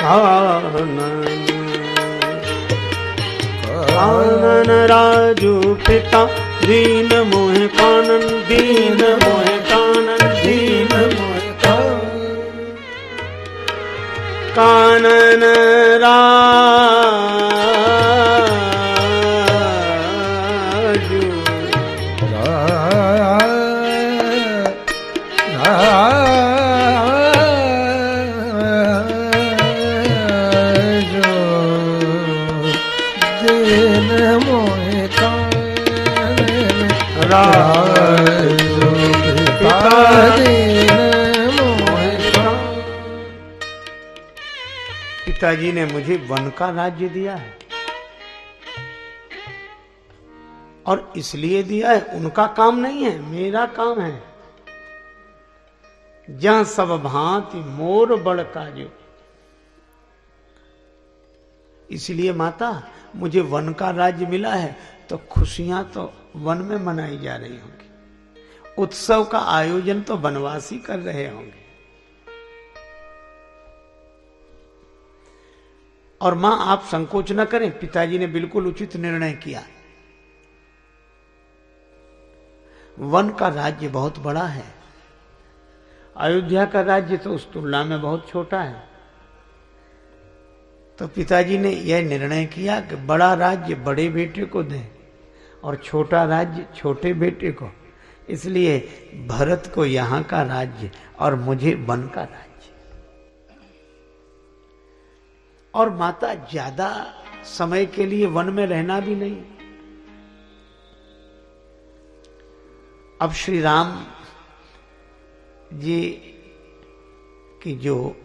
कानन राजू पिता दीन मोह कानन, दीन मोह कानन, दीन मोह कानन राजू पिताजी ने मुझे वन का राज्य दिया है और इसलिए दिया है, उनका काम नहीं है, मेरा काम है। जहां सब भांति मोर बड़ काजो, इसलिए माता मुझे वन का राज्य मिला है तो खुशियां तो वन में मनाई जा रही होंगी, उत्सव का आयोजन तो वनवासी कर रहे होंगे। और मां आप संकोच न करें, पिताजी ने बिल्कुल उचित निर्णय किया। वन का राज्य बहुत बड़ा है, अयोध्या का राज्य तो उस तुलना में बहुत छोटा है। तो पिताजी ने यह निर्णय किया कि बड़ा राज्य बड़े बेटे को दें और छोटा राज्य छोटे बेटे को। इसलिए भरत को यहां का राज्य और मुझे वन का राज्य। और माता ज्यादा समय के लिए वन में रहना भी नहीं। अब श्री राम जी की जो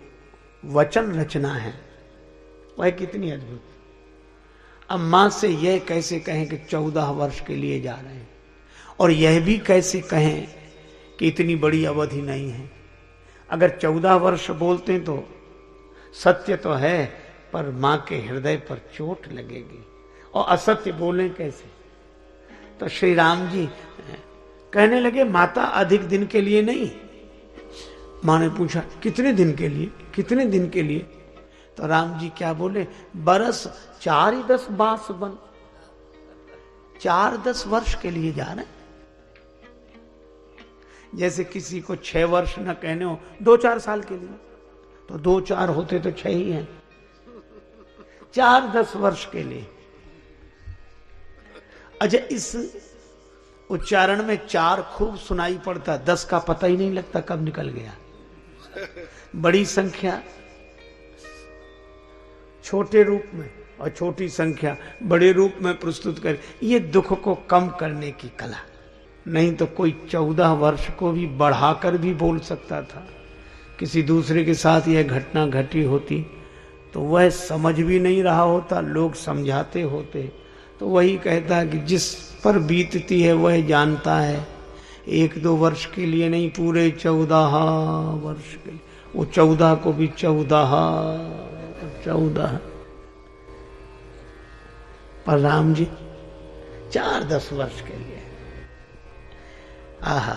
वचन रचना है वह कितनी अद्भुत। अब मां से यह कैसे कहें कि 14 वर्ष के लिए जा रहे हैं, और यह भी कैसे कहें कि इतनी बड़ी अवधि नहीं है। अगर 14 वर्ष बोलते हैं तो सत्य तो है, पर मां के हृदय पर चोट लगेगी, और असत्य बोलें कैसे। तो श्री राम जी कहने लगे माता अधिक दिन के लिए नहीं। मां ने पूछा कितने दिन के लिए, कितने दिन के लिए। तो राम जी क्या बोले, बरस 4-10 बास बन, 4-10 वर्ष के लिए जा रहे। जैसे किसी को 6 वर्ष न कहने हो, 2-4 साल के लिए, तो 2-4 होते तो 6 ही हैं। 4-10 वर्ष के लिए। अच्छा, इस उच्चारण में 4 खूब सुनाई पड़ता, 10 का पता ही नहीं लगता कब निकल गया। बड़ी संख्या छोटे रूप में और छोटी संख्या बड़े रूप में प्रस्तुत कर, ये दुख को कम करने की कला। नहीं तो कोई 14 वर्ष को भी बढ़ाकर भी बोल सकता था। किसी दूसरे के साथ यह घटना घटी होती तो वह समझ भी नहीं रहा होता, लोग समझाते होते तो वही कहता कि जिस पर बीतती है वह जानता है। 1-2 वर्ष के लिए नहीं, पूरे 14 वर्ष के लिए। वो 14 को भी 14 पर राम जी 4-10 वर्ष के लिए। आहा,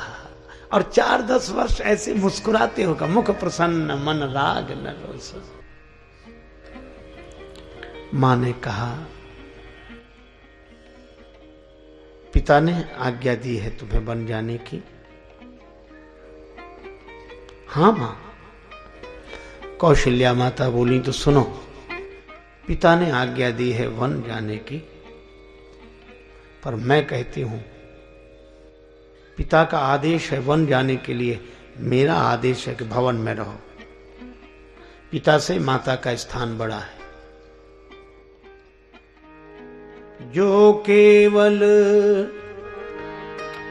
और 4-10 वर्ष ऐसे मुस्कुराते होगा, मुख प्रसन्न मन राग न रोस। मां ने कहा पिता ने आज्ञा दी है तुम्हें वन जाने की। हाँ मां। कौशल्या माता बोली तो सुनो, पिता ने आज्ञा दी है वन जाने की, पर मैं कहती हूं पिता का आदेश है वन जाने के लिए, मेरा आदेश है कि भवन में रहो। पिता से माता का स्थान बड़ा है। जो केवल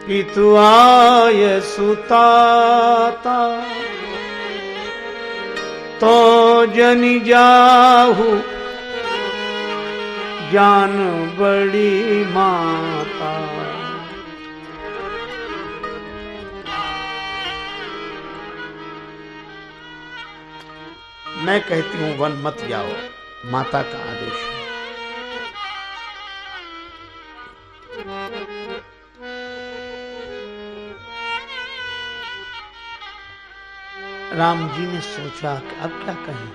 पितु आय सुताता, तो जनि जाहु जान बड़ी माता। मैं कहती हूं वन मत जाओ, माता का आदेश है। राम जी ने सोचा कि अब क्या कहें।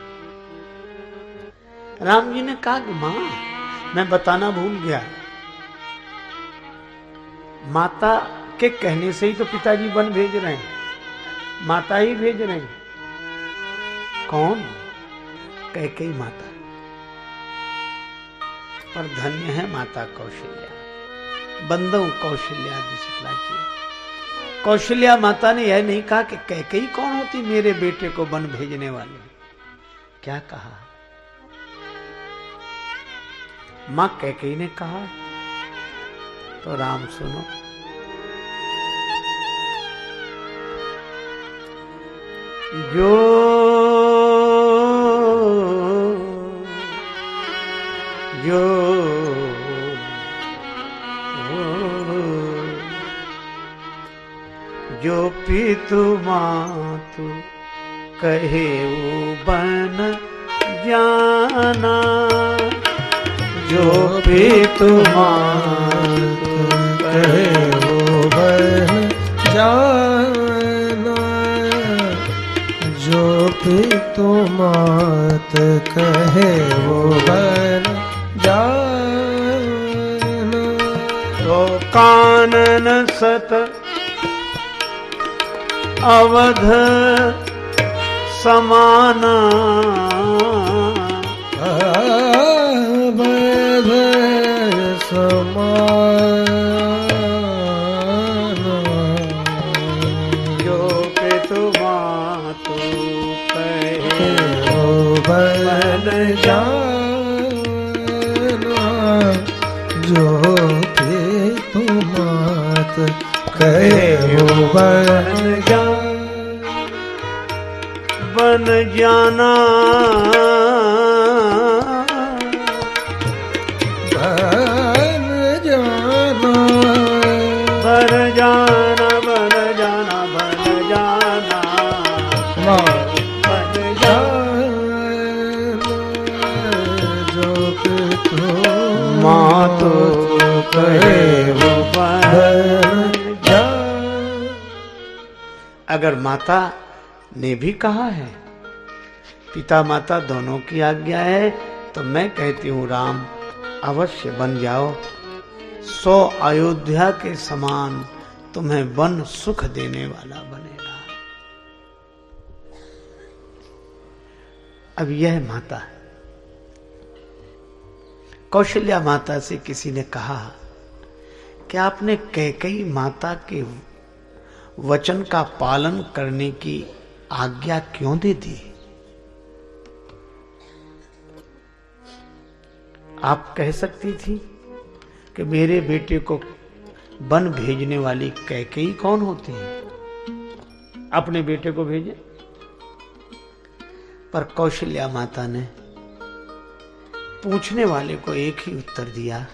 राम जी ने कहा कि मां, मैं बताना भूल गया, माता के कहने से ही तो पिताजी वन भेज रहे हैं, माता ही भेज रहे हैं। कौन? कैकेयी माता। पर धन्य है माता कौशल्या, बंदों कौशल्या दिशलाची। कौशल्या माता ने यह नहीं कहा कि कैकेयी कौन होती मेरे बेटे को वन भेजने वाले। क्या कहा? मां कैकेयी ने कहा। तो राम सुनो, जो जो जो पितु मातु कहे वो बन जाना, जो पितु मातु कहे वो बन जाना, जो पितु मात कहे वो बन जाना। तो कानन सत अवध समाना, अवध समाना, जो पितु मातु कहे वो बन जाना, जो पितु मात कहे वो बन बन जाना, बन जाना, बन जाना, बन जाना, बन जाना, बन जाना, जो पितु मातु कहे वो बन जाना। अगर माता ने भी कहा है, पिता माता दोनों की आज्ञा है, तो मैं कहती हूं राम अवश्य बन जाओ। 100 अयोध्या के समान तुम्हें वन सुख देने वाला बनेगा। अब यह माता है। कौशल्या माता से किसी ने कहा कि आपने कैकेयी माता के वचन का पालन करने की आज्ञा क्यों दे दी? आप कह सकती थी कि मेरे बेटे को वन भेजने वाली कैकेयी कौन होती है, अपने बेटे को भेजे। पर कौशल्या माता ने पूछने वाले को एक ही उत्तर दिया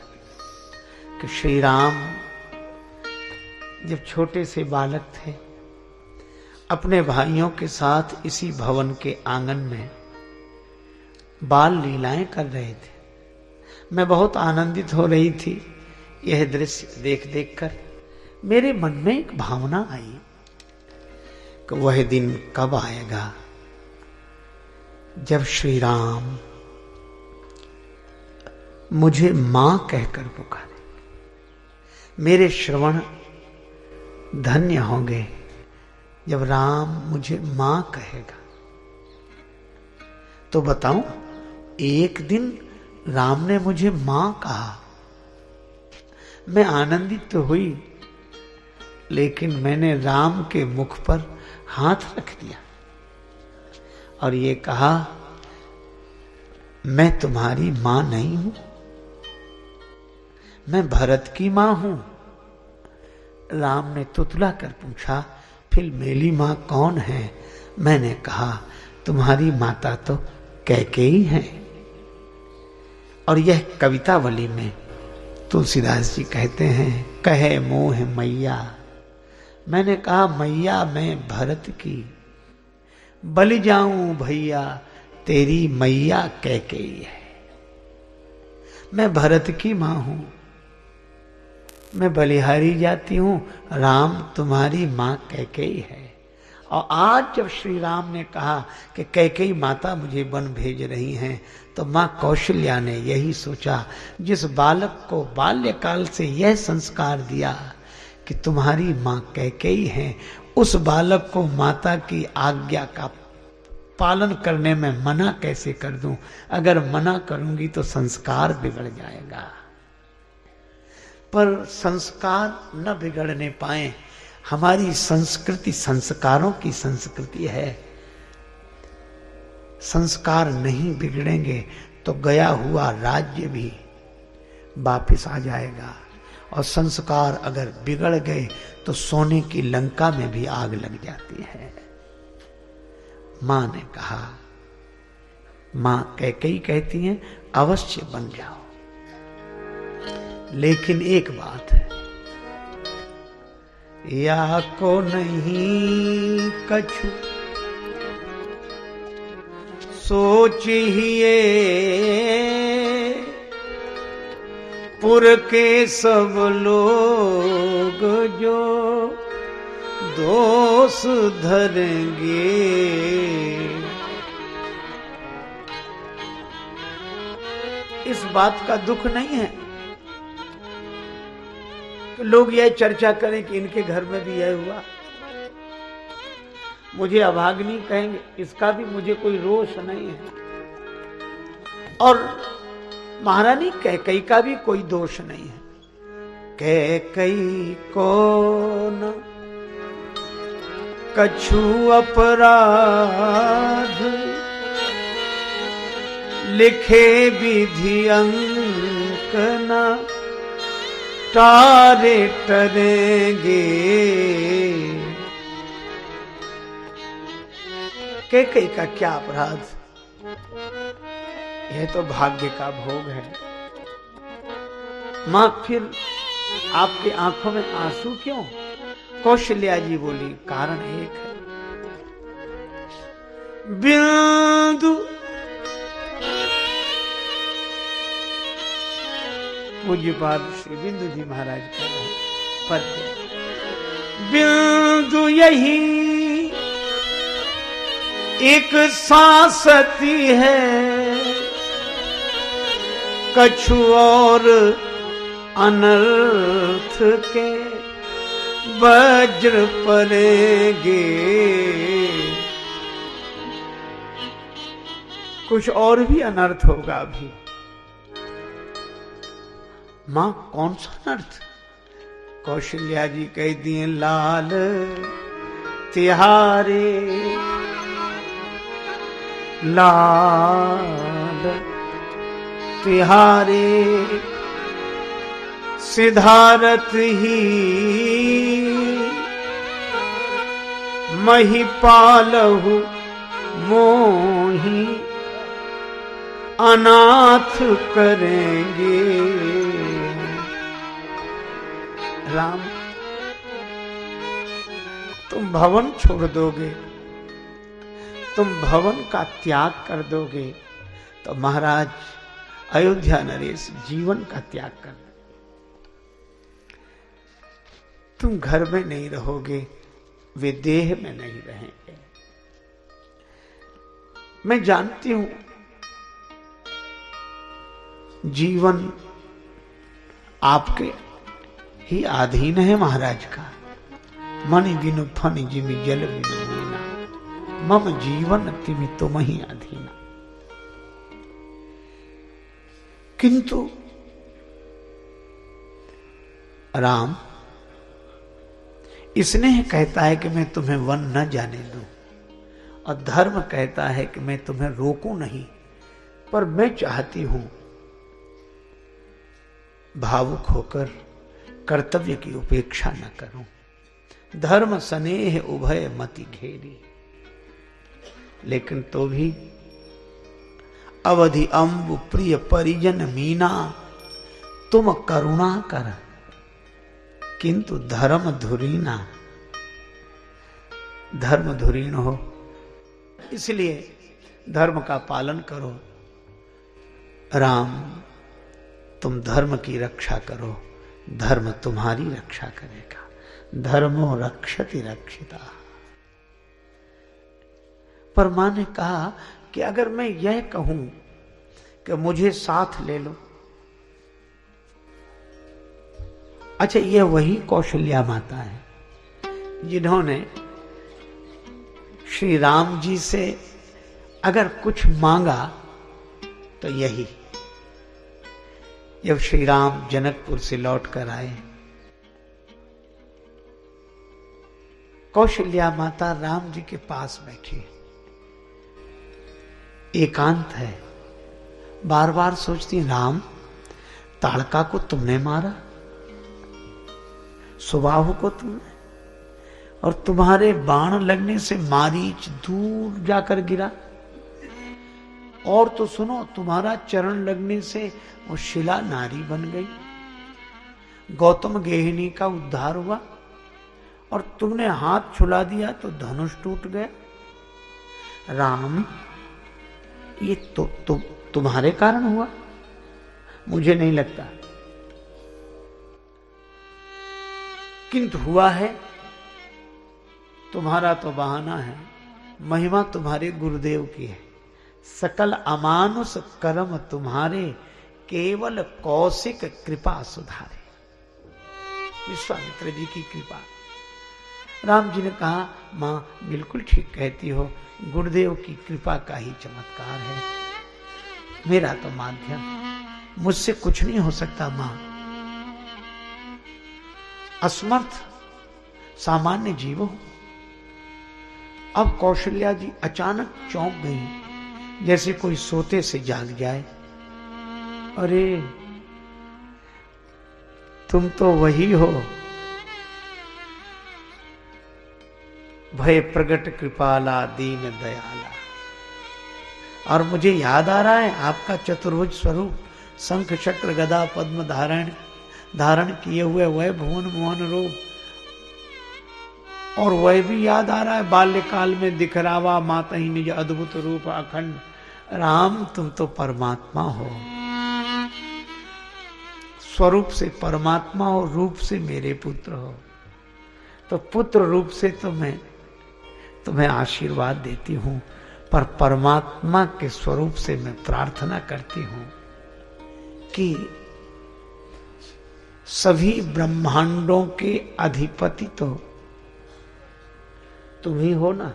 कि श्री राम जब छोटे से बालक थे, अपने भाइयों के साथ इसी भवन के आंगन में बाल लीलाएं कर रहे थे। मैं बहुत आनंदित हो रही थी यह दृश्य देख देख कर। मेरे मन में एक भावना आई कि वह दिन कब आएगा जब श्री राम मुझे मां कहकर पुकारे। मेरे श्रवण धन्य होंगे जब राम मुझे मां कहेगा। तो बताऊं, एक दिन राम ने मुझे मां कहा। मैं आनंदित तो हुई, लेकिन मैंने राम के मुख पर हाथ रख दिया और ये कहा, मैं तुम्हारी मां नहीं हूं, मैं भरत की मां हूं। राम ने तुतला कर पूछा, फिर मेरी मां कौन है? मैंने कहा, तुम्हारी माता तो कैकेयी है। और यह कवितावली में तुलसीदास जी कहते हैं, कहे मोह मैया। मैंने कहा, मैया मैं भरत की, बलि जाऊं भैया तेरी मैया कैकेयी है। मैं भरत की मां हूं, मैं बलिहारी जाती हूं, राम तुम्हारी मां कैकेयी है। और आज जब श्री राम ने कहा कि कैकेयी माता मुझे वन भेज रही हैं, तो मां कौशल्या ने यही सोचा, जिस बालक को बाल्यकाल से यह संस्कार दिया कि तुम्हारी मां कैकेयी है, उस बालक को माता की आज्ञा का पालन करने में मना कैसे कर दूं? अगर मना करूंगी तो संस्कार बिगड़ जाएगा। पर संस्कार न बिगड़ने पाए। हमारी संस्कृति संस्कारों की संस्कृति है। संस्कार नहीं बिगड़ेंगे तो गया हुआ राज्य भी वापिस आ जाएगा, और संस्कार अगर बिगड़ गए तो सोने की लंका में भी आग लग जाती है। मां ने कहा, मां कैकेयी कहती हैं अवश्य बन जाओ, लेकिन एक बात है, या को नहीं कछु सोचिए, पुर के सब लोग जो दोष धरेंगे। इस बात का दुख नहीं है कि लोग यह चर्चा करें कि इनके घर में भी यह हुआ, मुझे अभाग्नी कहेंगे, इसका भी मुझे कोई रोष नहीं है। और महारानी कैकेयी का भी कोई दोष नहीं है। कैकेयी को न कछु अपराध, लिखे विधि अंक न तारे टरेंगे। कैकेयी का क्या अपराध? यह तो भाग्य का भोग है। मां, फिर आपकी आंखों में आंसू क्यों? कौशल्या जी बोली, कारण एक है, बिंदु पूज्यपाद श्री बिंदु जी महाराज का पद्य, बिंदु यही एक सांसती है, कछु और अनर्थ के वज्र पड़ेंगे। कुछ और भी अनर्थ होगा अभी। मां, कौन सा अनर्थ? कौशल्या जी कह दिए, लाल तिहारे, लाल तिहारे सिधारत ही महिपालहु मोही अनाथ करेंगे। राम, तुम भवन छोड़ दोगे, तुम भवन का त्याग कर दोगे, तो महाराज अयोध्या नरेश जीवन का त्याग कर, तुम घर में नहीं रहोगे, वे देह में नहीं रहेंगे। मैं जानती हूं जीवन आपके ही अधीन है महाराज का। मणि बिनु फनि जिमि जल बिनु मीना, मम जीवन तिमि तुम ही अधीना। किंतु राम, स्नेह कहता है कि मैं तुम्हें वन न जाने दूं, और धर्म कहता है कि मैं तुम्हें रोकूं नहीं, पर मैं चाहती हूं भावुक होकर कर्तव्य की उपेक्षा न करूं। धर्म स्नेह उभय मति घेरी, लेकिन तो भी अवधि अम्बु प्रिय परिजन मीना, तुम करुणा कर किंतु धर्म धुरीना। धर्म धुरीण हो, इसलिए धर्म का पालन करो। राम, तुम धर्म की रक्षा करो, धर्म तुम्हारी रक्षा करेगा। धर्मो रक्षति रक्षिता। पर मां ने कहा कि अगर मैं यह कहूं कि मुझे साथ ले लो। अच्छा, यह वही कौशल्या माता है जिन्होंने श्री राम जी से अगर कुछ मांगा तो यही। जब श्री राम जनकपुर से लौट कर आए, कौशल्या माता राम जी के पास बैठी, एकांत है, बार बार सोचती, राम, ताड़का को तुमने मारा, सुबाहु को तुमने, और तुम्हारे बाण लगने से मारीच दूर जाकर गिरा, और तो सुनो, तुम्हारा चरण लगने से वो शिला नारी बन गई, गौतम गेहिनी का उद्धार हुआ, और तुमने हाथ छुला दिया तो धनुष टूट गया। राम, ये तो तुम्हारे कारण हुआ? मुझे नहीं लगता, किंतु हुआ है। तुम्हारा तो बहाना है, महिमा तुम्हारे गुरुदेव की है। सकल अमानुष कर्म तुम्हारे, केवल कौशिक कृपा सुधारे। विश्वामित्र जी की कृपा। राम जी ने कहा, मां बिल्कुल ठीक कहती हो, गुरुदेव की कृपा का ही चमत्कार है। मेरा तो माध्यम, मुझसे कुछ नहीं हो सकता मां। असमर्थ सामान्य जीव हूं। अब कौशल्या जी अचानक चौंक गई, जैसे कोई सोते से जाग जाए। अरे, तुम तो वही हो, भय प्रगट कृपाला दीन दयाला। और मुझे याद आ रहा है आपका चतुर्भुज स्वरूप, शंख चक्र गदा पद्म धारण किए हुए वह भुवन मोहन रूप, और वह भी याद आ रहा है बाल्यकाल में दिखरावा माता ही निज अद्भुत रूप अखंड। राम, तुम तो परमात्मा हो, स्वरूप से परमात्मा हो, रूप से मेरे पुत्र हो, तो पुत्र रूप से तो मैं तुम्हें आशीर्वाद देती हूं, पर परमात्मा के स्वरूप से मैं प्रार्थना करती हूं कि सभी ब्रह्मांडों के अधिपति तो तुम ही हो ना।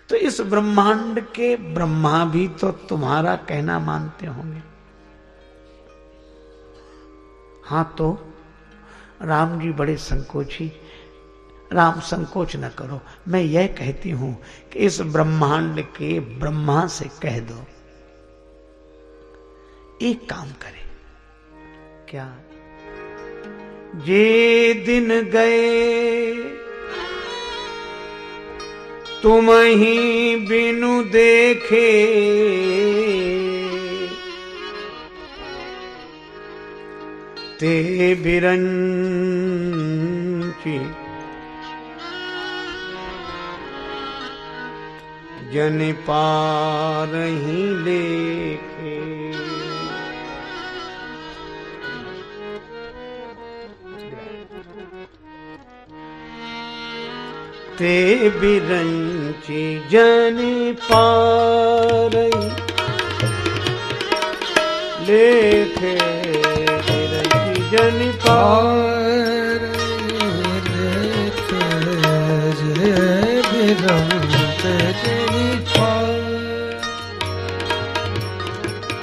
तो इस ब्रह्मांड के ब्रह्मा भी तो तुम्हारा कहना मानते होंगे। हां, तो राम जी बड़े संकोची। राम, संकोच न करो, मैं यह कहती हूं कि इस ब्रह्मांड के ब्रह्मा से कह दो एक काम करे। क्या? जे दिन गए तुम ही बिनु देखे, ते बिरंची जन पारही लेखे। ते बिरंची जन पारही लेखे, बिरंची जन पारही लेखे,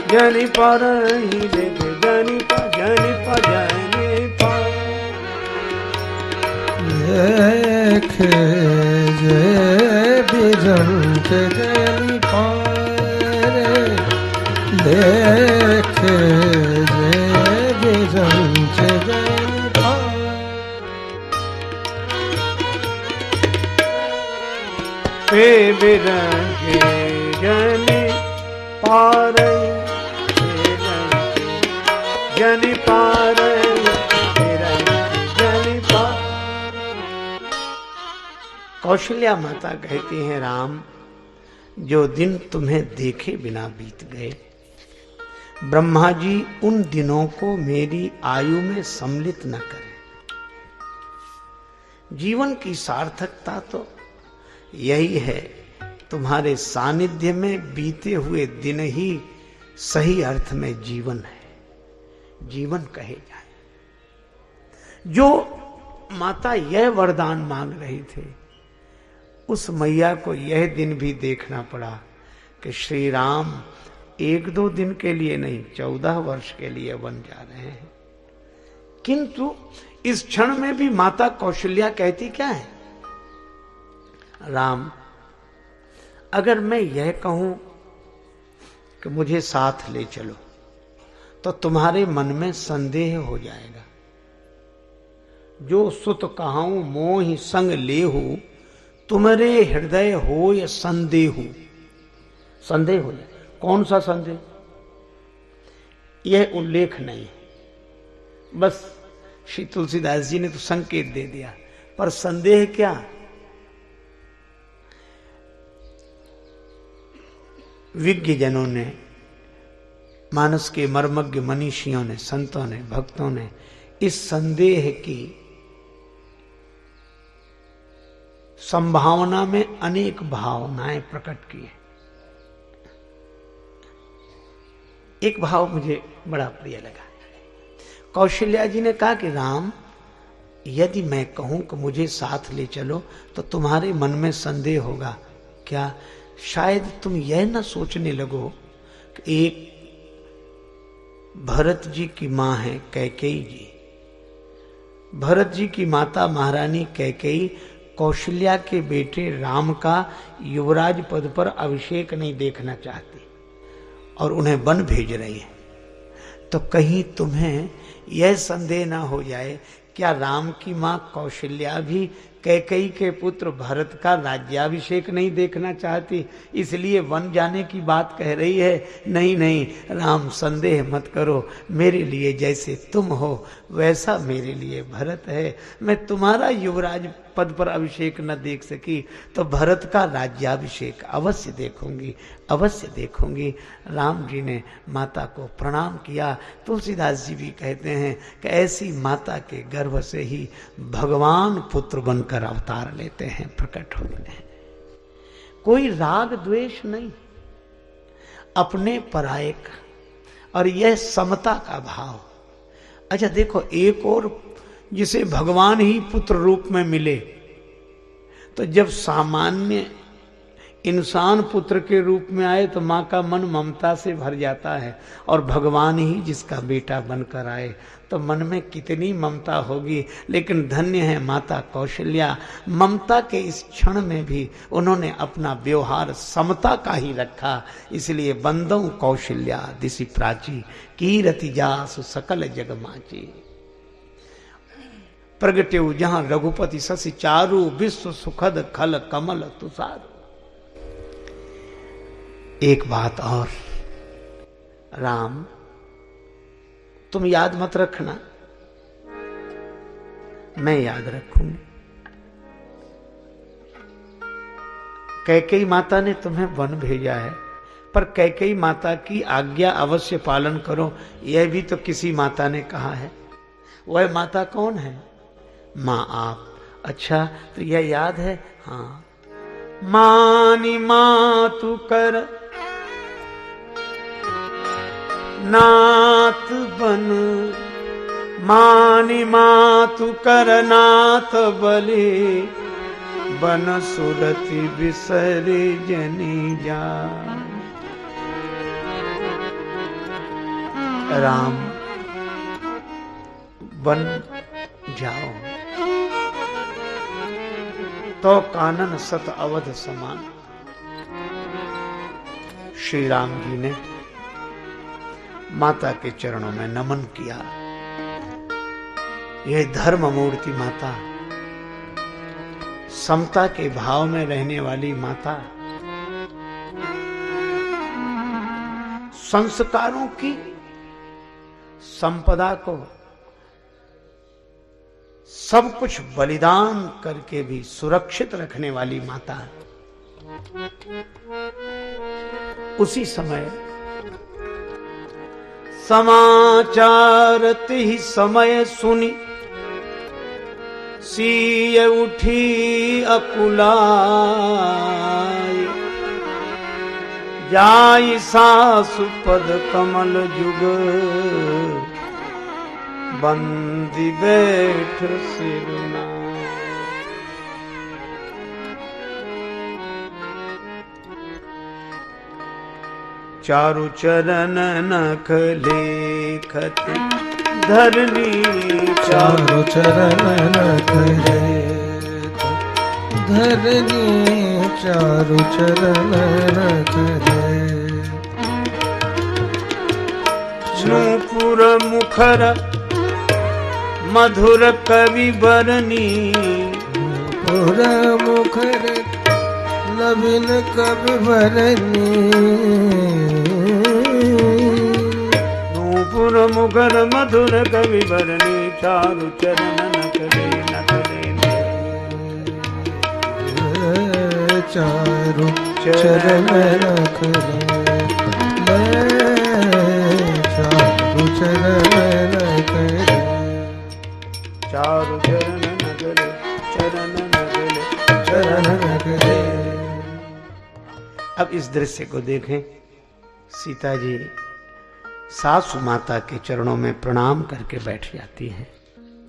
जनि पर ही लेखे, जनि पा जनि पा जनि पा लेखे, जय बिरंच जनि पारे, लेखे जय बिरंच जनि पारे। ते बिरंचे जनि पारे, जनि पारे, जनि पारे। कौशल्या माता कहती हैं, राम, जो दिन तुम्हें देखे बिना बीत गए, ब्रह्मा जी उन दिनों को मेरी आयु में सम्मिलित न करें। जीवन की सार्थकता तो यही है, तुम्हारे सानिध्य में बीते हुए दिन ही सही अर्थ में जीवन है, जीवन कहे जाए। जो माता यह वरदान मांग रही थे, उस मैया को यह दिन भी देखना पड़ा कि श्री राम 1-2 दिन के लिए नहीं, 14 वर्ष के लिए वन जा रहे हैं। किंतु इस क्षण में भी माता कौशल्या कहती क्या है? राम, अगर मैं यह कहूं कि मुझे साथ ले चलो, तो तुम्हारे मन में संदेह हो जाएगा। जो सुत कहाऊं मोहि संग लेहु, तुम्हारे हृदय हो या संदेह, संदेह हो जाए। कौन सा संदेह? यह उल्लेख नहीं है, बस श्री तुलसीदास जी ने तो संकेत दे दिया, पर संदेह क्या? विज्ञ जनों ने, मानस के मर्मज्ञ मनीषियों ने, संतों ने, भक्तों ने इस संदेह की संभावना में अनेक भावनाएं प्रकट की है। एक भाव मुझे बड़ा प्रिय लगा। कौशल्या जी ने कहा कि राम, यदि मैं कहूं कि मुझे साथ ले चलो, तो तुम्हारे मन में संदेह होगा। क्या? शायद तुम यह ना सोचने लगो कि एक भरत जी की मां है कैकेयी जी, भरत जी की माता महारानी कैकेयी कौशल्या के बेटे राम का युवराज पद पर अभिषेक नहीं देखना चाहती और उन्हें वन भेज रही है। तो कहीं तुम्हें यह संदेह ना हो जाए, क्या राम की मां कौशल्या भी कैकेयी के पुत्र भरत का राज्याभिषेक नहीं देखना चाहती, इसलिए वन जाने की बात कह रही है? नहीं नहीं राम, संदेह मत करो, मेरे लिए जैसे तुम हो वैसा मेरे लिए भरत है। मैं तुम्हारा युवराज पद पर अभिषेक न देख सकी तो भरत का राज्याभिषेक अवश्य देखूंगी, अवश्य देखूंगी। राम जी ने माता को प्रणाम किया। तुलसीदास जी भी कहते हैं कि ऐसी माता के गर्भ से ही भगवान पुत्र बनकर अवतार लेते हैं, प्रकट होते हैं। कोई राग द्वेष नहीं, अपने पराये का, और यह समता का भाव। अच्छा देखो, एक और जिसे भगवान ही पुत्र रूप में मिले, तो जब सामान्य इंसान पुत्र के रूप में आए तो मां का मन ममता से भर जाता है, और भगवान ही जिसका बेटा बनकर आए तो मन में कितनी ममता होगी। लेकिन धन्य है माता कौशल्या, ममता के इस क्षण में भी उन्होंने अपना व्यवहार समता का ही रखा। इसलिए बंदों कौशल्या दिशि प्राची, कीरति जासु सकल जग माची। प्रगट्यु जहां रघुपति शशि चारु, विश्व सुखद खल कमल तुषारु। एक बात और, राम तुम याद मत रखना, मैं याद रखूंगी। कैकेयी माता ने तुम्हें वन भेजा है, पर कैकेयी माता की आज्ञा अवश्य पालन करो, यह भी तो किसी माता ने कहा है। वह माता कौन है? मां आप। अच्छा, तो यह याद है? हाँ। मानी मातु कर नाथ बन, मानी मातु कर नाथ बलि, बन सुरति बिसरि जनि जाय। राम वन जाओ तो कानन सत अवध समान। श्री राम जी ने माता के चरणों में नमन किया। यह धर्म मूर्ति माता, समता के भाव में रहने वाली माता, संस्कारों की संपदा को सब कुछ बलिदान करके भी सुरक्षित रखने वाली माता। उसी समय समाचार ही समय सुनी, सीय उठी अकुलाई, जाई सासु पद कमल जुग, बंदी बैठ सिरुना। चारु चरण नख लेखत धरनी, चारु चरण नख लेखत धरनी, चारु चरण नख लेखत। नूपुर मुखर मधुर कवि बरनी, नूपुर मुखर नवीन कवि बरनी, नूपुर मुखर मधुर कवि बरनी, चारु चरण नखले नखले, चारु चरण नखले, चारु चरण नखले, चारु चरण नखले, चरण नखले, चरण नखले। अब इस दृश्य को देखें। सीता जी सासु माता के चरणों में प्रणाम करके बैठ जाती हैं।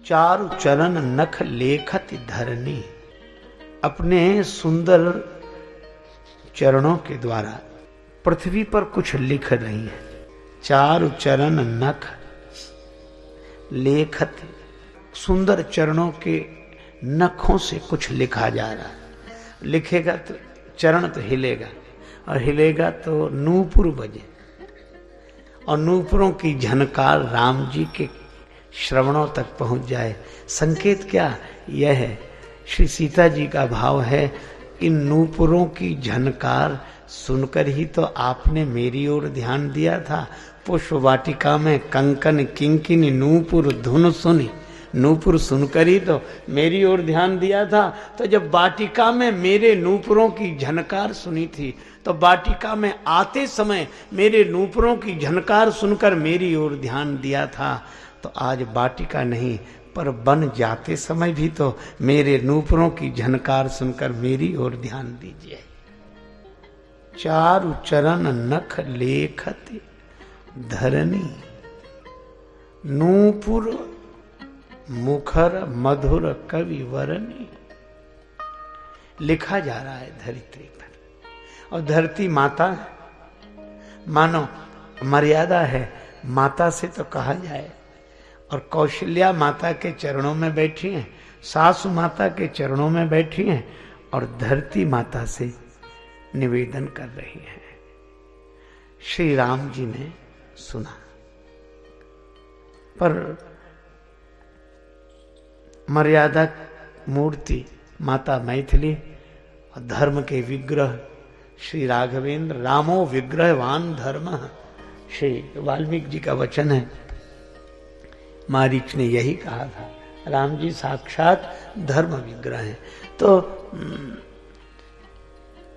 चारु चरण नख लेखत धरनी, अपने सुंदर चरणों के द्वारा पृथ्वी पर कुछ लिख रही है। चारु चरण नख लेखत, सुंदर चरणों के नखों से कुछ लिखा जा रहा है। लिखेगा तो चरण तो हिलेगा, और हिलेगा तो नूपुर बजे, और नूपुरों की झनकार राम जी के श्रवणों तक पहुंच जाए। संकेत क्या यह है? श्री सीता जी का भाव है, इन नूपुरों की झनकार सुनकर ही तो आपने मेरी ओर ध्यान दिया था। पुष्प वाटिका में कंकन किंकिनी नूपुर धुन सुनी, नूपुर सुनकर ही तो मेरी ओर ध्यान दिया था। तो जब वाटिका में मेरे नूपुरों की झनकार सुनी थी, तो वाटिका में आते समय मेरे नूपुरों की झनकार सुनकर मेरी ओर ध्यान दिया था। तो आज वाटिका नहीं पर बन जाते समय भी तो मेरे नूपुरों की झनकार सुनकर मेरी ओर ध्यान दीजिए। चारु चरण नख लेखत धरनी, नूपुर मुखर मधुर कवि वरनी। लिखा जा रहा है धरित्री पर, और धरती माता मानो मर्यादा है, माता से तो कहा जाए। और कौशल्या माता के चरणों में बैठी हैं, सासु माता के चरणों में बैठी हैं, और धरती माता से निवेदन कर रही हैं। श्री राम जी ने सुना, पर मर्यादा मूर्ति माता मैथिली और धर्म के विग्रह श्री राघवेंद्र, रामो विग्रहवान धर्म, श्री वाल्मीकि जी का वचन है। मारीच ने यही कहा था, राम जी साक्षात धर्म विग्रह हैं। तो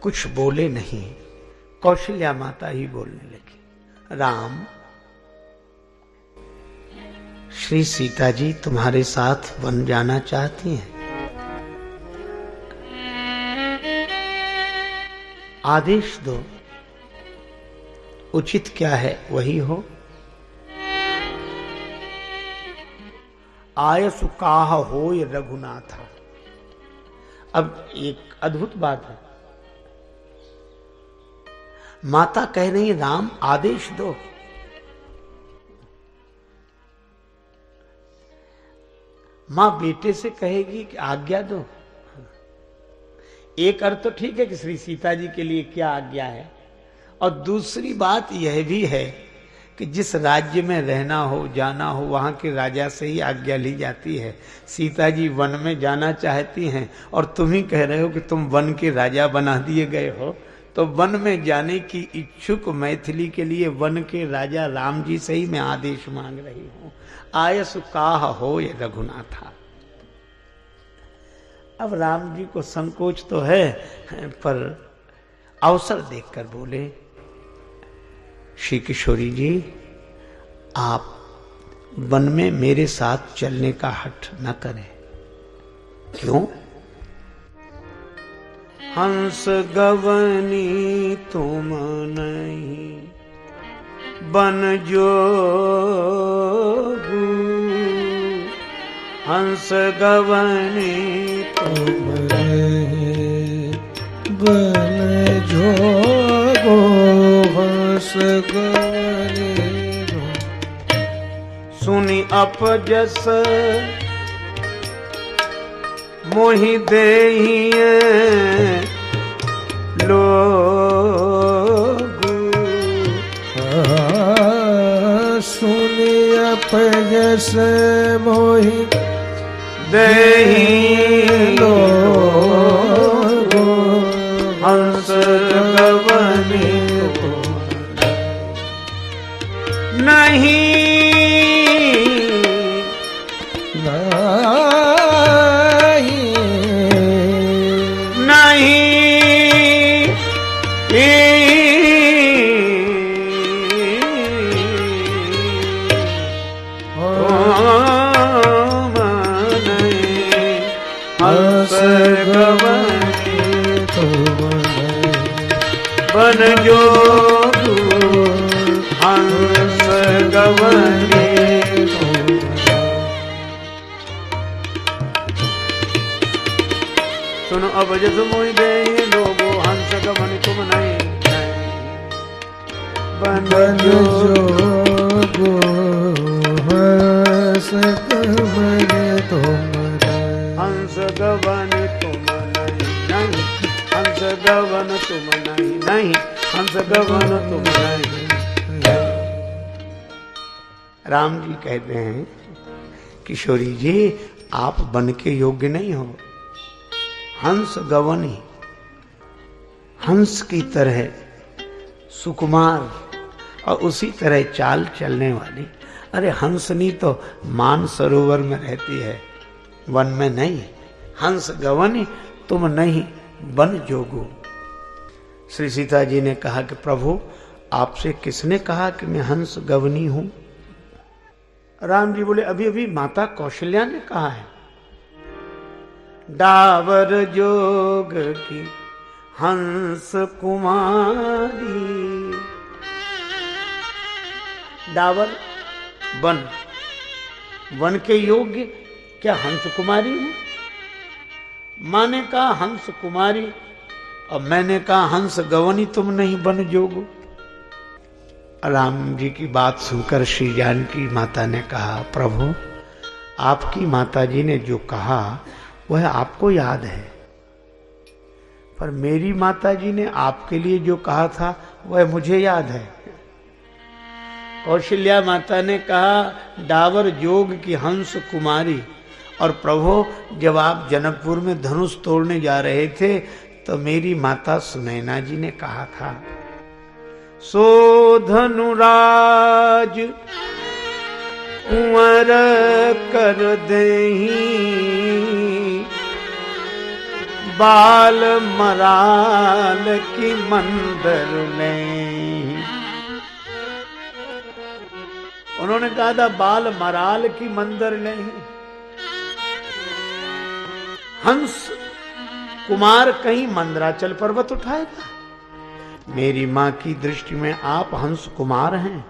कुछ बोले नहीं, कौशल्या माता ही बोलने लगी। राम, श्री सीता जी तुम्हारे साथ वन जाना चाहती हैं, आदेश दो, उचित क्या है वही हो। आयसु काह होय रघुनाथा। अब एक अद्भुत बात है, माता कह रही राम आदेश दो। मां बेटे से कहेगी कि आज्ञा दो। एक अर्थ तो ठीक है कि श्री सीता जी के लिए क्या आज्ञा है, और दूसरी बात यह भी है कि जिस राज्य में रहना हो, जाना हो, वहां के राजा से ही आज्ञा ली जाती है। सीता जी वन में जाना चाहती हैं और तुम ही कह रहे हो कि तुम वन के राजा बना दिए गए हो, तो वन में जाने की इच्छुक मैथिली के लिए वन के राजा राम जी से ही मैं आदेश मांग रही हूं। आयसु काह होय रघुनाथा। अब राम जी को संकोच तो है, पर अवसर देखकर बोले, श्री किशोरी जी, आप वन में मेरे साथ चलने का हठ न करें। क्यों? हंस गवनी तुम नहीं बन जोगू, हंस गवनी तुम नहीं बन जोगो, हंस गवनी सुनि अपजस मोहि देहिए लोगु, सुनि अपजस मोहि देहि लोगु, हंस गवनी नहीं बन जोगू, हंस गवनी। सुनो अब जस मोहि देहि लोगो, हंस गवनी तुम नहीं बन जोगो, हंस गवनी तुम नहीं, हंस गवन तुम नहीं, हंस गवन तुम नहीं, हंस गवन तुम नहीं। राम जी कहते हैं किशोरी जी आप बन के योग्य नहीं हो। हंस गवनी, हंस की तरह सुकुमार और उसी तरह चाल चलने वाली। अरे हंसनी तो मान सरोवर में रहती है, वन में नहीं। हंस गवनी तुम नहीं बन जोगो। श्री सीता जी ने कहा कि प्रभु आपसे किसने कहा कि मैं हंस गवनी हूं? राम जी बोले अभी अभी माता कौशल्या ने कहा है। डावर जोग की हंस कुमारी, डावर वन, वन के योग्य क्या हंस कुमारी है? माँ ने कहा हंस कुमारी और मैंने कहा हंस गवनी तुम नहीं बन जोगो। राम जी की बात सुनकर श्री जानकी माता ने कहा प्रभु आपकी माता जी ने जो कहा वह आपको याद है, पर मेरी माता जी ने आपके लिए जो कहा था वह मुझे याद है। कौशल्या माता ने कहा डावर जोग की हंस कुमारी, और प्रभु जब आप जनकपुर में धनुष तोड़ने जा रहे थे तो मेरी माता सुनैना जी ने कहा था सो धनुराज कुंवर कर देही, बाल मराल की मंदर नहीं। उन्होंने कहा था बाल मराल की मंदर नहीं। हंस कुमार कहीं मंदराचल पर्वत उठाएगा? मेरी मां की दृष्टि में आप हंस कुमार हैं।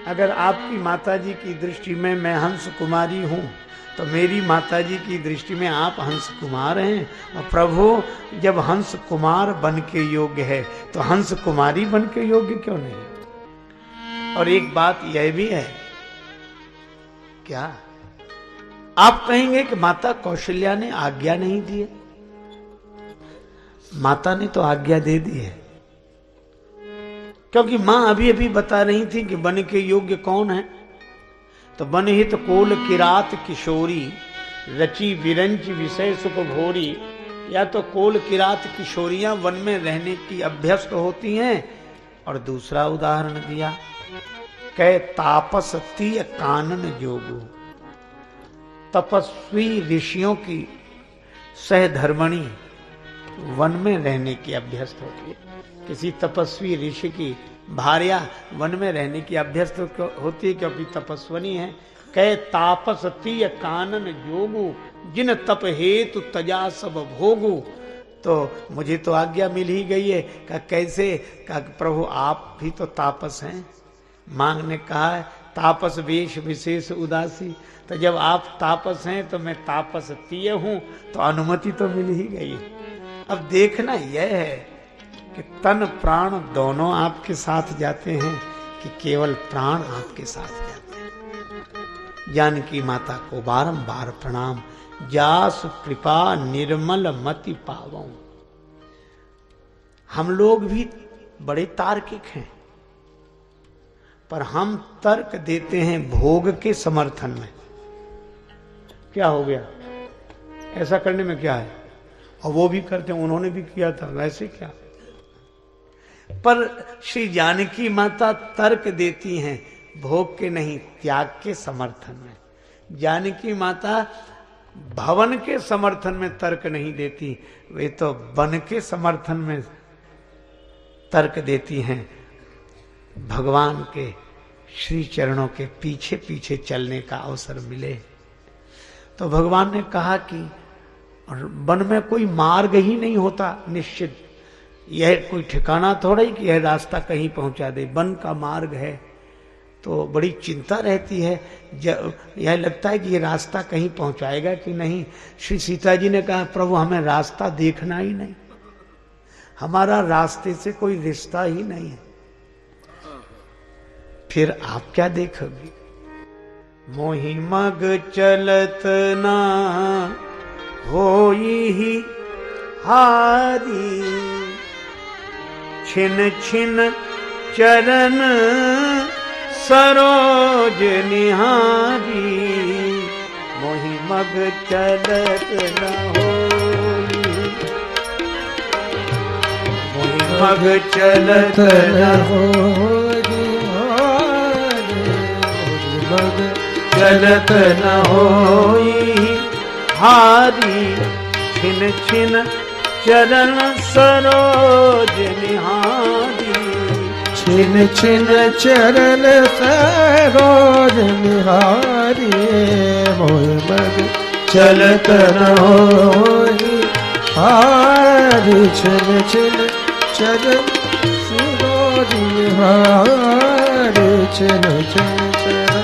अगर आपकी माताजी की दृष्टि में मैं हंस कुमारी हूं तो मेरी माताजी की दृष्टि में आप हंस कुमार हैं। और प्रभु जब हंस कुमार बन के योग्य है तो हंस कुमारी बन के योग्य क्यों नहीं? और एक बात यह भी है, क्या आप कहेंगे कि माता कौशल्या ने आज्ञा नहीं दी है? माता ने तो आज्ञा दे दी है, क्योंकि मां अभी अभी बता रही थी कि बन के योग्य कौन है। तो बन हित कोल किरात किशोरी, रची विरंच विषय सुख भोरी। या तो कोल किरात किशोरियां वन में रहने की अभ्यस्त होती हैं, और दूसरा उदाहरण दिया कह तापस तीय कानन जोगु, तपस्वी ऋषियों की सहधर्मणी वन में रहने की अभ्यस्त होती है। किसी तपस्वी ऋषि की भार्या वन में रहने की अभ्यस्त होती है, क्योंकि तपस्विनी है। कै तापस तीय कानन जोगु, जिन तप हेतु तजा सब भोगु। तो मुझे तो आज्ञा मिल ही गई है। कहा कैसे? कहा प्रभु आप भी तो तापस हैं। मांग ने कहा तापस वेश विशेष उदासी। तो जब आप तापस हैं तो मैं तापस तीय हूं, तो अनुमति तो मिल ही गई। अब देखना यह है कि तन प्राण दोनों आपके साथ जाते हैं कि केवल प्राण आपके साथ जाते हैं। जानकी माता को बारंबार प्रणाम। जास कृपा निर्मल मति पावों। हम लोग भी बड़े तार्किक हैं, पर हम तर्क देते हैं भोग के समर्थन में। क्या हो गया? ऐसा करने में क्या है? और वो भी करते हैं, उन्होंने भी किया था, वैसे क्या? पर श्री जानकी माता तर्क देती हैं भोग के नहीं, त्याग के समर्थन में। जानकी माता भवन के समर्थन में तर्क नहीं देती, वे तो वन के समर्थन में तर्क देती हैं। भगवान के श्री चरणों के पीछे पीछे चलने का अवसर मिले। तो भगवान ने कहा कि वन में कोई मार्ग ही नहीं होता निश्चित। यह कोई ठिकाना थोड़ा ही कि यह रास्ता कहीं पहुंचा दे। वन का मार्ग है तो बड़ी चिंता रहती है। यह लगता है कि ये रास्ता कहीं पहुंचाएगा कि नहीं। श्री सीता जी ने कहा प्रभु हमें रास्ता देखना ही नहीं, हमारा रास्ते से कोई रिश्ता ही नहीं है। फिर आप क्या देखोगे? मोहि मग चलत ना होई ही हारी, छिन छिन चरण सरोज निहारी। मोहि मग चलत न होई, मोहि मग चलत न होई, मग चलत न होई हारी, छिन छिन चरण सरोज निहारी। छिन छिन चरण सरोज निहारी। मोहि मग चलत न होई हारी, छिन छिन चरण सरोज निहारी। छिन छिन चरण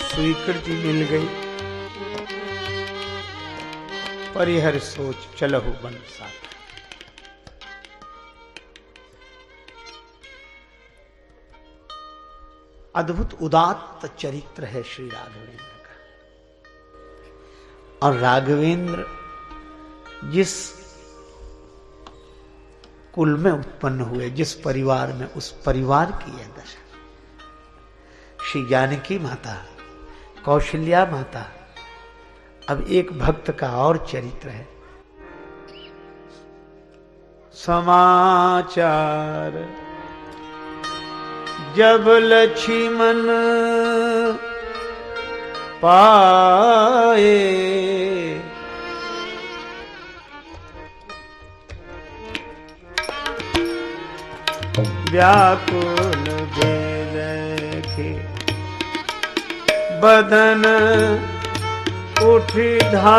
स्वीकृति मिल गई। परिहर सोच चलहु बन साथ। अद्भुत उदात्त चरित्र है श्री राघवेंद्र का। और राघवेंद्र जिस कुल में उत्पन्न हुए, जिस परिवार में, उस परिवार की यह दशा। श्री जानकी माता, कौशल्या माता। अब एक भक्त का और चरित्र है। समाचार जब लक्ष्मण पाए, व्याकुल देखे बदन उठ धाये।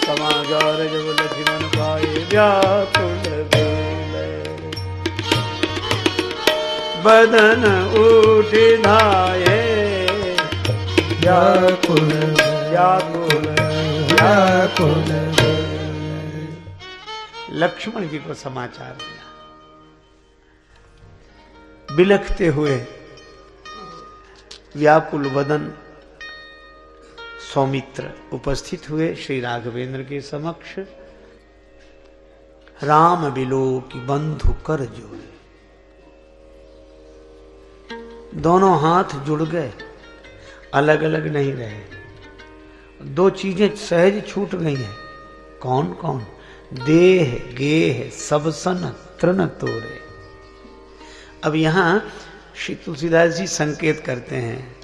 समाचार जब लक्ष्मण पाए, व्याकुल बदन उठ धाये। व्याकुल व्याकुल व्याकुल। लक्ष्मण जी को समाचार दिया। बिलखते हुए व्याकुल वदन सौमित्र उपस्थित हुए श्री राघवेंद्र के समक्ष। राम बिलो की बंधु कर जोड़े। दोनों हाथ जुड़ गए, अलग अलग नहीं रहे। दो चीजें सहज छूट गई हैं। कौन कौन? देह गेह सब सन तृण तोरे। अब यहां श्री तुलसीदास जी संकेत करते हैं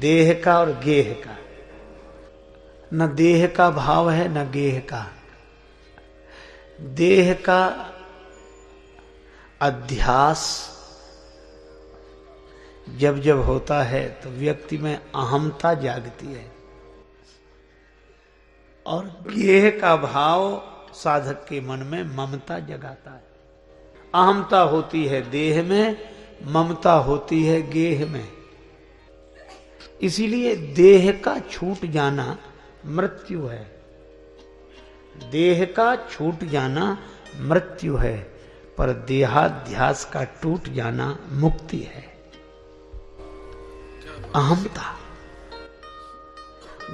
देह का और गेह का। न देह का भाव है न गेह का। देह का अध्यास जब जब होता है तो व्यक्ति में अहमता जागती है, और गेह का भाव साधक के मन में ममता जगाता है। अहमता होती है देह में, ममता होती है गेह में। इसीलिए देह का छूट जाना मृत्यु है। देह का छूट जाना मृत्यु है, पर देहाध्यास का टूट जाना मुक्ति है। अहमता,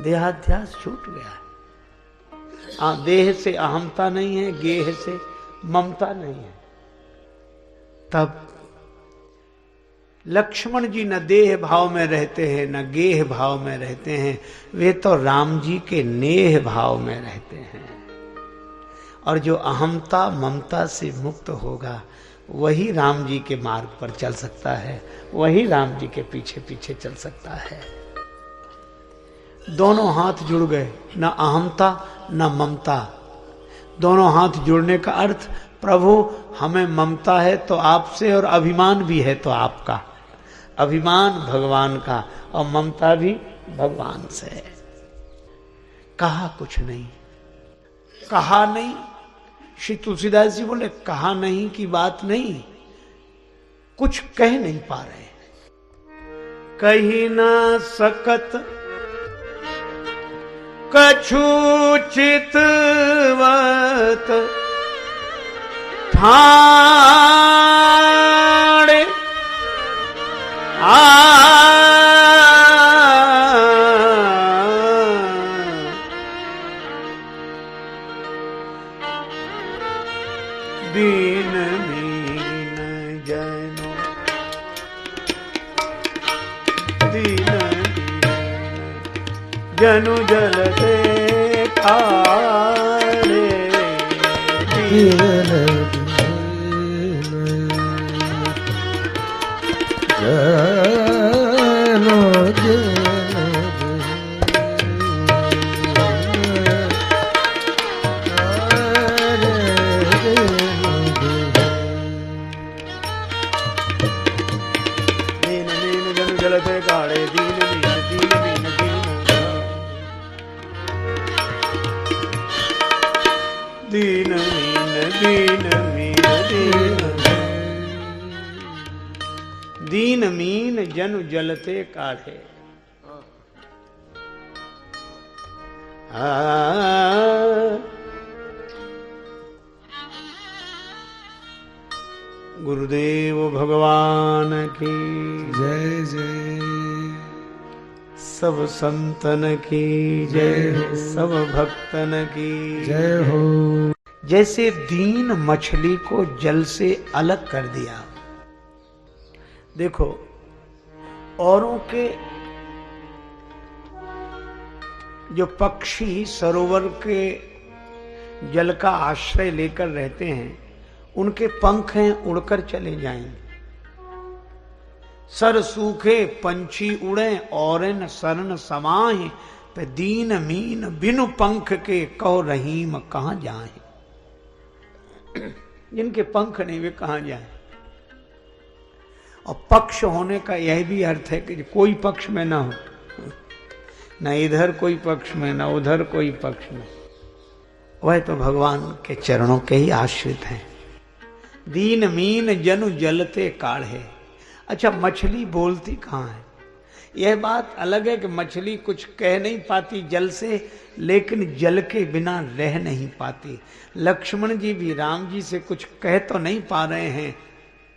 देहाध्यास छूट गया है। देह से अहमता नहीं है, गेह से ममता नहीं है। तब लक्ष्मण जी न देह भाव में रहते हैं न गेह भाव में रहते हैं, वे तो राम जी के नेह भाव में रहते हैं। और जो अहमता ममता से मुक्त होगा वही राम जी के मार्ग पर चल सकता है, वही राम जी के पीछे पीछे चल सकता है। दोनों हाथ जुड़ गए, न अहमता न ममता। दोनों हाथ जुड़ने का अर्थ, प्रभु हमें ममता है तो आपसे और अभिमान भी है तो आपका। अभिमान भगवान का और ममता भी भगवान से। कहा कुछ नहीं, कहा नहीं। श्री तुलसीदास जी बोले कहा नहीं की बात नहीं, कुछ कह नहीं पा रहे। कही ना सकत कछु चितवत ठाणे दीन मीन जनो दीन जनु जल दे खाड़े दीन दीन मीन जनु जलते काढ़े। गुरुदेव भगवान की जय जय। सब संतन की जय हो, सब भक्तन की जय हो। जैसे दीन मछली को जल से अलग कर दिया। देखो औरों के जो पक्षी सरोवर के जल का आश्रय लेकर रहते हैं, उनके पंख हैं, उड़कर चले जाएंगे। सर सूखे पंछी उड़े और न शरण समाए, पे दीन मीन बिनु पंख के कहो रहीम कहां जाए। जिनके पंख नहीं वे कहां जाए। और पक्ष होने का यह भी अर्थ है कि कोई पक्ष में ना हो, न इधर कोई पक्ष में न उधर कोई पक्ष में, वह तो भगवान के चरणों के ही आश्रित हैं। दीन मीन जनु जलते काढ़े। अच्छा, मछली बोलती कहाँ है? यह बात अलग है कि मछली कुछ कह नहीं पाती जल से, लेकिन जल के बिना रह नहीं पाती। लक्ष्मण जी भी राम जी से कुछ कह तो नहीं पा रहे हैं,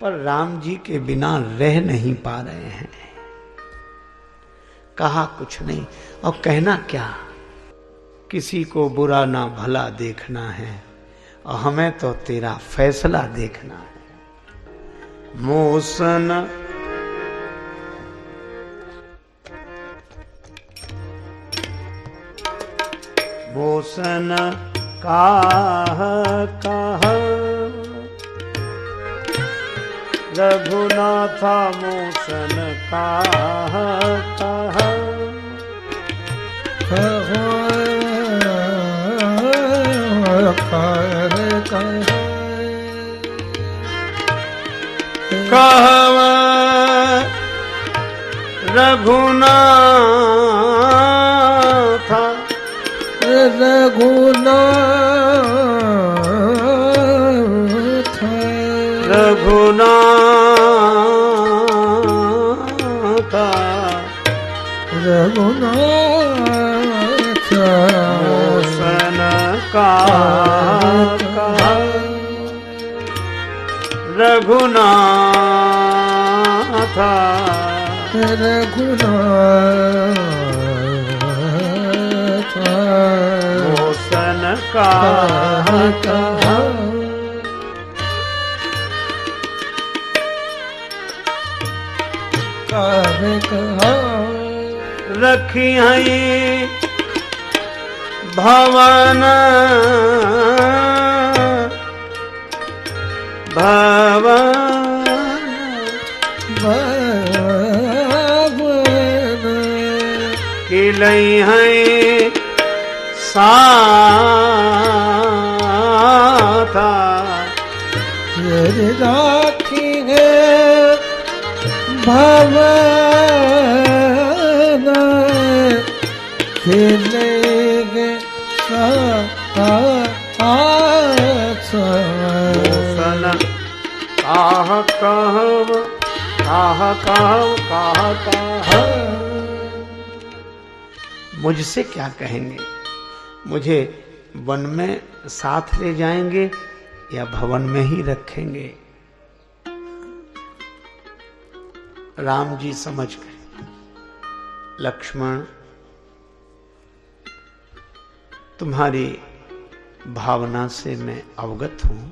पर राम जी के बिना रह नहीं पा रहे हैं। कहा कुछ नहीं, और कहना क्या? किसी को बुरा ना भला देखना है, और हमें तो तेरा फैसला देखना है। मूसन मूसन काह कह रघुनाथा मूसन काह कह कहव रघुनाथ रघुनाथ रघुनाथ रघुनाथ मूसन काह रघुनाथ रघुनाथ मूसन काह रखी है भवन किलई है साथा राखी है भवन खिलेंगे मूसन काह कहव काह कहव काह कह मुझसे क्या कहेंगे? मुझे वन में साथ ले जाएंगे या भवन में ही रखेंगे? राम जी समझ गए। लक्ष्मण, तुम्हारी भावना से मैं अवगत हूं,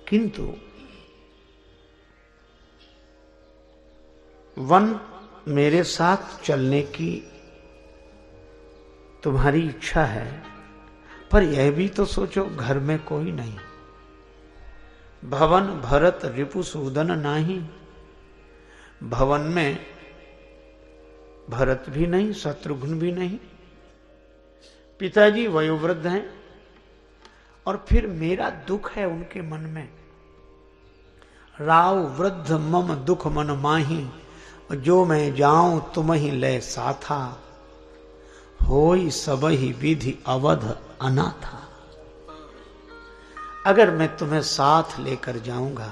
किंतु वन मेरे साथ चलने की तुम्हारी इच्छा है, पर यह भी तो सोचो घर में कोई नहीं, भवन भरत रिपुसूदन नाही, भवन में भरत भी नहीं, शत्रुघ्न भी नहीं, पिताजी वयोवृद्ध हैं, और फिर मेरा दुख है उनके मन में। राव वृद्ध मम दुख मन माही, जो मैं जाऊं तुम ही ले साथा, होई सबहि विधि अवध अनाथा। अगर मैं तुम्हें साथ लेकर जाऊंगा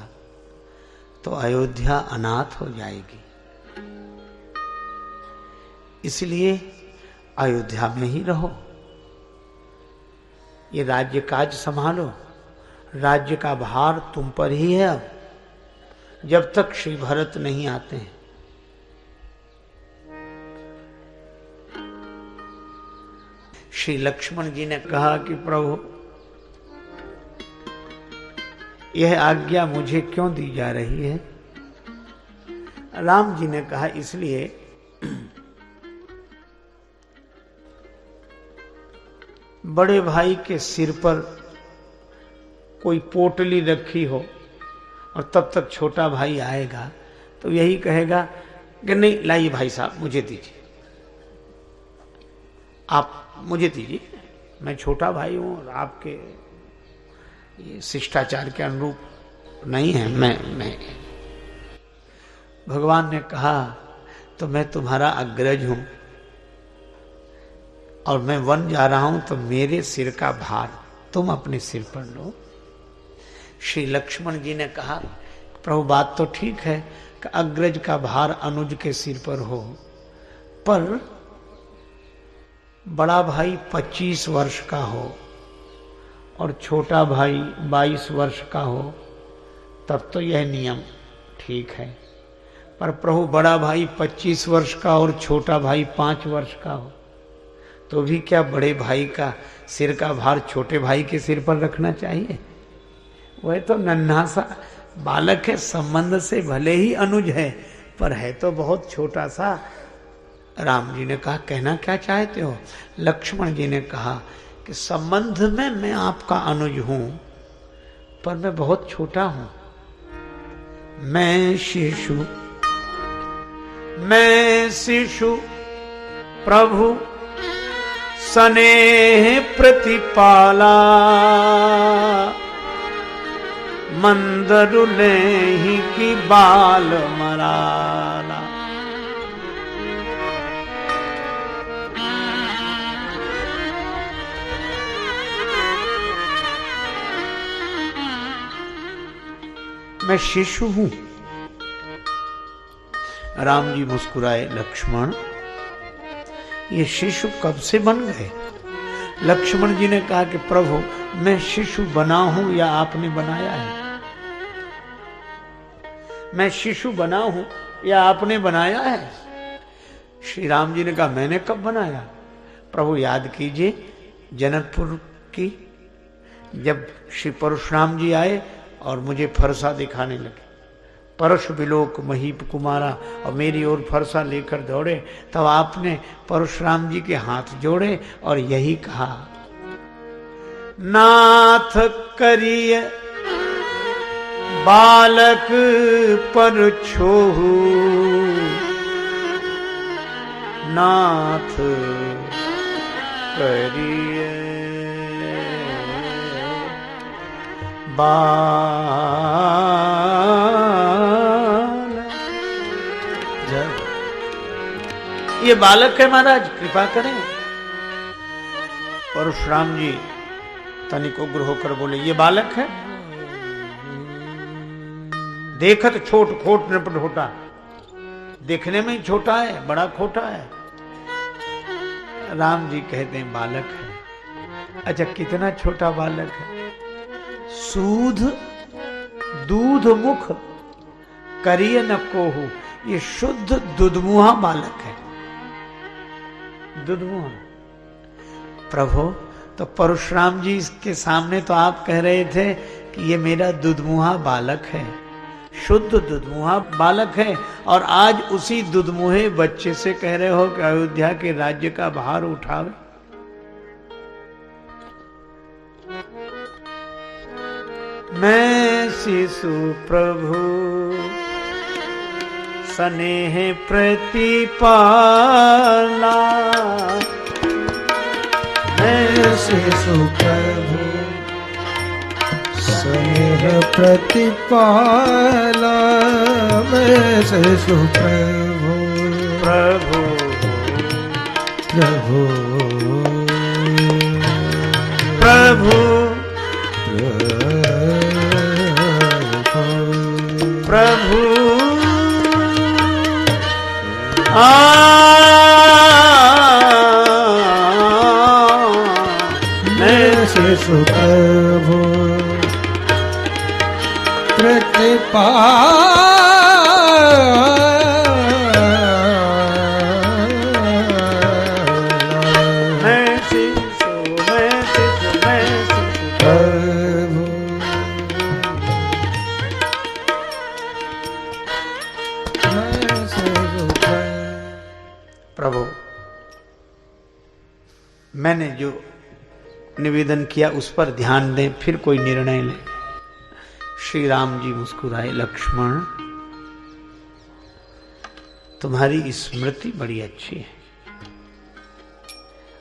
तो अयोध्या अनाथ हो जाएगी, इसलिए अयोध्या में ही रहो, ये राज्य काज संभालो, राज्य का भार तुम पर ही है अब, जब तक श्री भरत नहीं आते हैं। श्री लक्ष्मण जी ने कहा कि प्रभु, यह आज्ञा मुझे क्यों दी जा रही है? राम जी ने कहा, इसलिए बड़े भाई के सिर पर कोई पोटली रखी हो और तब तक छोटा भाई आएगा तो यही कहेगा कि नहीं लाइए भाई साहब मुझे दीजिए, आप मुझे दीजिए, मैं छोटा भाई हूं और आपके ये शिष्टाचार के अनुरूप नहीं है। मैं भगवान ने कहा तो मैं तुम्हारा अग्रज हूं और मैं वन जा रहा हूं तो मेरे सिर का भार तुम अपने सिर पर लो। श्री लक्ष्मण जी ने कहा, प्रभु बात तो ठीक है कि अग्रज का भार अनुज के सिर पर हो, पर बड़ा भाई 25 वर्ष का हो और छोटा भाई 22 वर्ष का हो तब तो यह नियम ठीक है, पर प्रभु बड़ा भाई 25 वर्ष का और छोटा भाई 5 वर्ष का हो तो भी क्या बड़े भाई का सिर का भार छोटे भाई के सिर पर रखना चाहिए? वह तो नन्हा सा बालक है, संबंध से भले ही अनुज है, पर है तो बहुत छोटा सा। राम जी ने कहा, कहना क्या चाहते हो? लक्ष्मण जी ने कहा कि संबंध में मैं आपका अनुज हूं, पर मैं बहुत छोटा हूं। मैं शिशु प्रभु स्नेह प्रतिपाला, मंदरुले ही की बाल मराला। मैं शिशु हूं। राम जी मुस्कुराए, लक्ष्मण ये शिशु कब से बन गए? लक्ष्मण जी ने कहा कि प्रभु मैं शिशु बना हूं या आपने बनाया है? मैं शिशु बना हूं या आपने बनाया है? श्री राम जी ने कहा, मैंने कब बनाया? प्रभु याद कीजिए जनकपुर की, जब श्री परशुराम जी आए और मुझे फरसा दिखाने लगे, परश विलोक महीप कुमारा, और मेरी ओर फरसा लेकर दौड़े, तब आपने परशुराम जी के हाथ जोड़े और यही कहा, नाथ करिय बालक पर छोहू, नाथ करिय ये बालक है महाराज, कृपा करें। परशुराम जी तनिक उग्र होकर बोले, ये बालक है? देखत छोट खोट नपट होता, देखने में ही छोटा है, बड़ा खोटा है। राम जी कहते हैं बालक है। अच्छा कितना छोटा बालक है? सूध दूध मुख करिय न कोहू, ये शुद्ध दुधमुहा बालक है। दुधमुहा प्रभु, तो परशुराम जी के सामने तो आप कह रहे थे कि ये मेरा दुधमुहा बालक है, शुद्ध दुधमुहा बालक है, और आज उसी दुधमुहे बच्चे से कह रहे हो कि अयोध्या के राज्य का भार उठावे। मैं शिशु प्रभु स्नेह प्रतिपाला, मैं शिशु प्रभु स्नेह प्रतिपाला, मैं शिशु प्रभु प्रभु प्रभु प्रभु प्रभु मैं शिशु प्रभु प्रतिपाला, मैं शिशु प्रभु प्रभु। मैंने जो निवेदन किया उस पर ध्यान दें, फिर कोई निर्णय लें। श्री राम जी मुस्कुराए, लक्ष्मण तुम्हारी स्मृति बड़ी अच्छी है,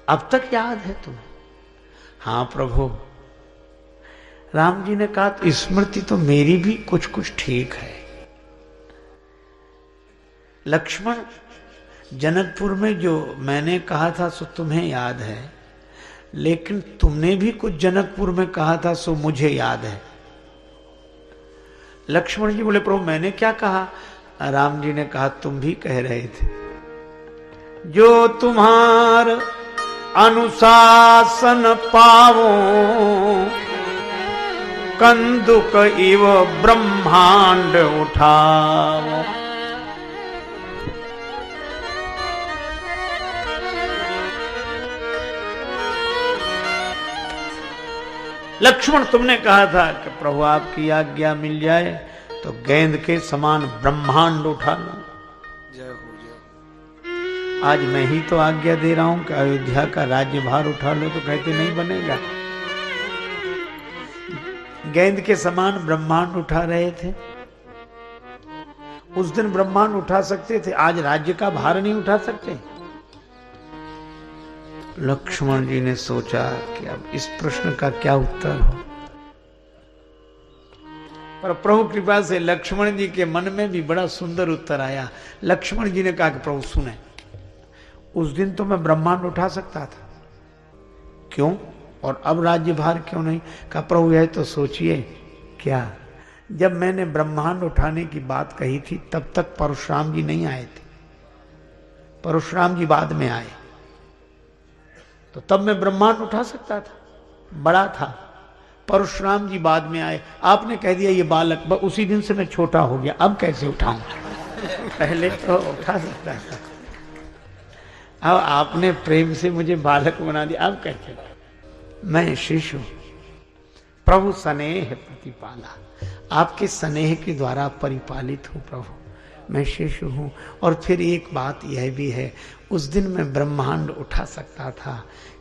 अब तक याद है तुम्हें? हाँ प्रभु। राम जी ने कहा, तो स्मृति तो मेरी भी कुछ कुछ ठीक है। लक्ष्मण, जनकपुर में जो मैंने कहा था सो तुम्हें याद है, लेकिन तुमने भी कुछ जनकपुर में कहा था सो मुझे याद है। लक्ष्मण जी बोले, प्रभु मैंने क्या कहा? राम जी ने कहा, तुम भी कह रहे थे, जो तुम्हार अनुशासन पावो, कंदुक इव ब्रह्मांड उठाओ। लक्ष्मण तुमने कहा था कि प्रभु आपकी आज्ञा मिल जाए तो गेंद के समान ब्रह्मांड उठा लो। आज मैं ही तो आज्ञा दे रहा हूं कि अयोध्या का राज्यभार उठा लो, तो कहते नहीं बनेगा। गेंद के समान ब्रह्मांड उठा रहे थे। उस दिन ब्रह्मांड उठा सकते थे, आज राज्य का भार नहीं उठा सकते। लक्ष्मण जी ने सोचा कि अब इस प्रश्न का क्या उत्तर हो, पर प्रभु कृपा से लक्ष्मण जी के मन में भी बड़ा सुंदर उत्तर आया। लक्ष्मण जी ने कहा कि प्रभु सुने, उस दिन तो मैं ब्रह्मांड उठा सकता था, क्यों और अब राज्यभार क्यों नहीं? कहा प्रभु यह तो सोचिए, क्या जब मैंने ब्रह्मांड उठाने की बात कही थी तब तक परशुराम जी नहीं आए थे। परशुराम जी बाद में आए, तो तब मैं ब्रह्मांड उठा सकता था, बड़ा था। परशुराम जी बाद में आए, आपने कह दिया ये बालक, उसी दिन से मैं छोटा हो गया, अब कैसे उठाऊं? पहले तो उठा सकता था, अब आपने प्रेम से मुझे बालक बना दिया, अब कैसे? मैं शिशु, प्रभु स्नेह प्रतिपाला, आपके स्नेह के द्वारा परिपालित हूं प्रभु, मैं शिशु हूं। और फिर एक बात यह भी है, उस दिन मैं ब्रह्मांड उठा सकता था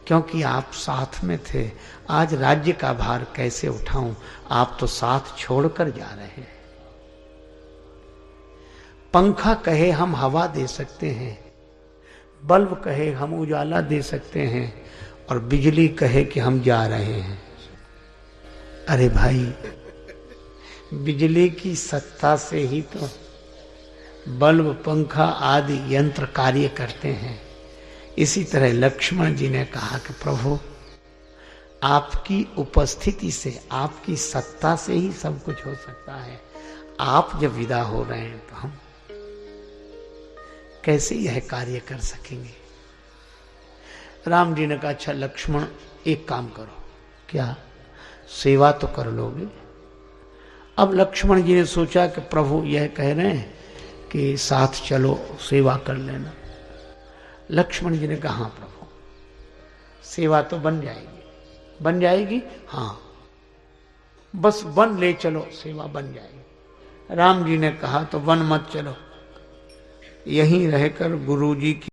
क्योंकि आप साथ में थे। आज राज्य का भार कैसे उठाऊं? आप तो साथ छोड़कर जा रहे हैं। पंखा कहे हम हवा दे सकते हैं, बल्ब कहे हम उजाला दे सकते हैं, और बिजली कहे कि हम जा रहे हैं। अरे भाई, बिजली की सत्ता से ही तो बल्ब, पंखा आदि यंत्र कार्य करते हैं। इसी तरह लक्ष्मण जी ने कहा कि प्रभु आपकी उपस्थिति से, आपकी सत्ता से ही सब कुछ हो सकता है। आप जब विदा हो रहे हैं तो हम कैसे यह कार्य कर सकेंगे? राम जी ने कहा अच्छा लक्ष्मण एक काम करो। क्या? सेवा तो कर लोगे? अब लक्ष्मण जी ने सोचा कि प्रभु यह कह रहे हैं कि साथ चलो सेवा कर लेना। लक्ष्मण जी ने कहा हाँ प्रभु, सेवा तो बन जाएगी। बन जाएगी? हाँ, बस वन ले चलो, सेवा बन जाएगी। राम जी ने कहा तो वन मत चलो, यहीं रहकर गुरु जी की